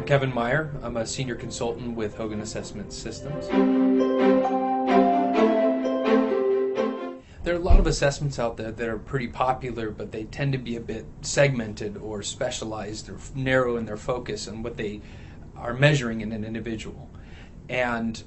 Kevin Meyer. I'm a senior consultant with Hogan Assessment Systems. There are a lot of assessments out there that are pretty popular, but they tend to be a bit segmented or specialized or narrow in their focus on what they are measuring in an individual. And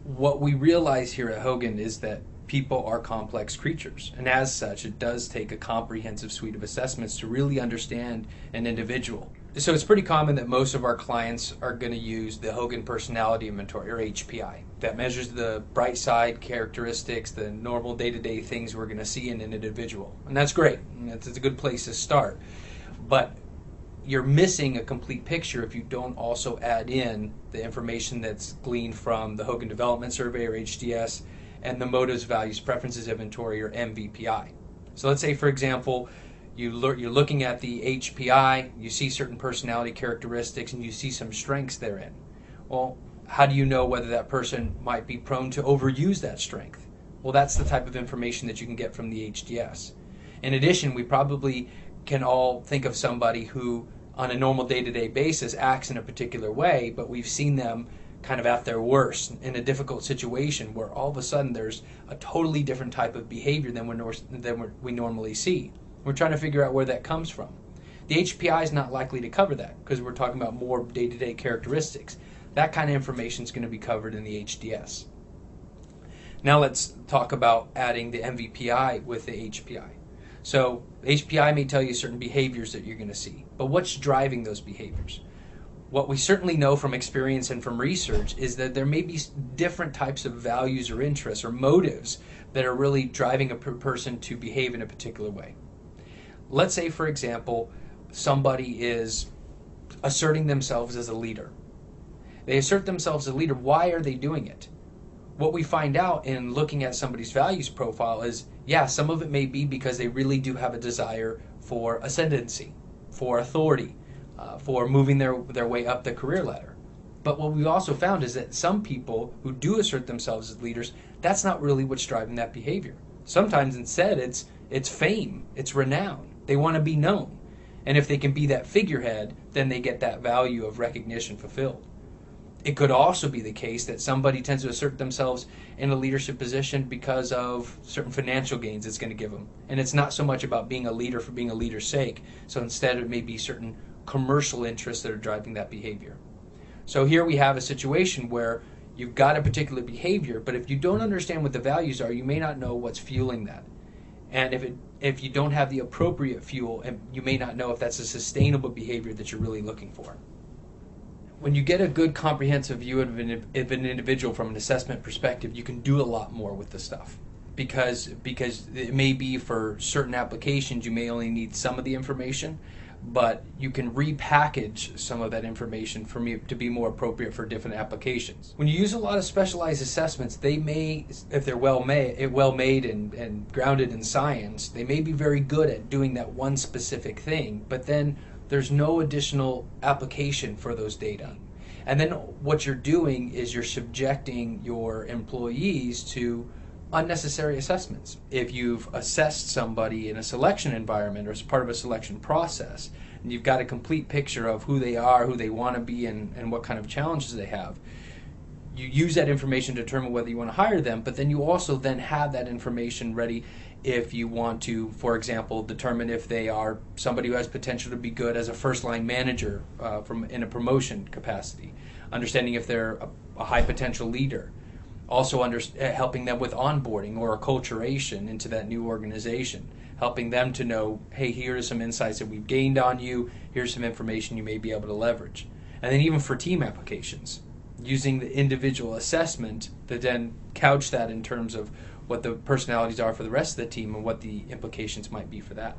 what we realize here at Hogan is that people are complex creatures, and as such it does take a comprehensive suite of assessments to really understand an individual. So it's pretty common that most of our clients are going to use the Hogan Personality Inventory, or HPI, that measures the bright side characteristics, the normal day-to-day things we're going to see in an individual. And that's great, and it's a good place to start. But you're missing a complete picture if you don't also add in the information that's gleaned from the Hogan Development Survey, or HDS, and the Motives, Values, Preferences Inventory, or MVPI. So let's say, for example, you're looking at the HPI, you see certain personality characteristics, and you see some strengths therein. Well, how do you know whether that person might be prone to overuse that strength? Well, that's the type of information that you can get from the HDS. In addition, we probably can all think of somebody who, on a normal day-to-day basis, acts in a particular way, but we've seen them kind of at their worst in a difficult situation where all of a sudden there's a totally different type of behavior than we normally see. We're trying to figure out where that comes from. The HPI is not likely to cover that because we're talking about more day-to-day characteristics. That kind of information is going to be covered in the HDS. Now let's talk about adding the MVPI with the HPI. So HPI may tell you certain behaviors that you're going to see, but what's driving those behaviors? What we certainly know from experience and from research is that there may be different types of values or interests or motives that are really driving a person to behave in a particular way. Let's say, for example, somebody is asserting themselves as a leader. They assert themselves as a leader. Why are they doing it? What we find out in looking at somebody's values profile is, yeah, some of it may be because they really do have a desire for ascendancy, for authority, for moving their way up the career ladder. But what we've also found is that some people who do assert themselves as leaders, that's not really what's driving that behavior. Sometimes instead it's fame, it's renown. They want to be known. And if they can be that figurehead, then they get that value of recognition fulfilled. It could also be the case that somebody tends to assert themselves in a leadership position because of certain financial gains it's going to give them. And it's not so much about being a leader for being a leader's sake. So instead it may be certain commercial interests that are driving that behavior. So here we have a situation where you've got a particular behavior, but if you don't understand what the values are, you may not know what's fueling that. And if you don't have the appropriate fuel, you may not know if that's a sustainable behavior that you're really looking for. When you get a good comprehensive view of an individual from an assessment perspective, you can do a lot more with the stuff. Because it may be for certain applications you may only need some of the information, but you can repackage some of that information to be more appropriate for different applications. When you use a lot of specialized assessments, they may, if they're well made and grounded in science, they may be very good at doing that one specific thing, but then there's no additional application for those data. And then what you're doing is you're subjecting your employees to unnecessary assessments. If you've assessed somebody in a selection environment or as part of a selection process, and you've got a complete picture of who they are, who they want to be, and what kind of challenges they have, you use that information to determine whether you want to hire them, but then you also then have that information ready if you want to, for example, determine if they are somebody who has potential to be good as a first-line manager in a promotion capacity, understanding if they're a high potential leader, also helping them with onboarding or acculturation into that new organization, helping them to know, hey, here are some insights that we've gained on you, here's some information you may be able to leverage. And then even for team applications, using the individual assessment to then couch that in terms of what the personalities are for the rest of the team and what the implications might be for that.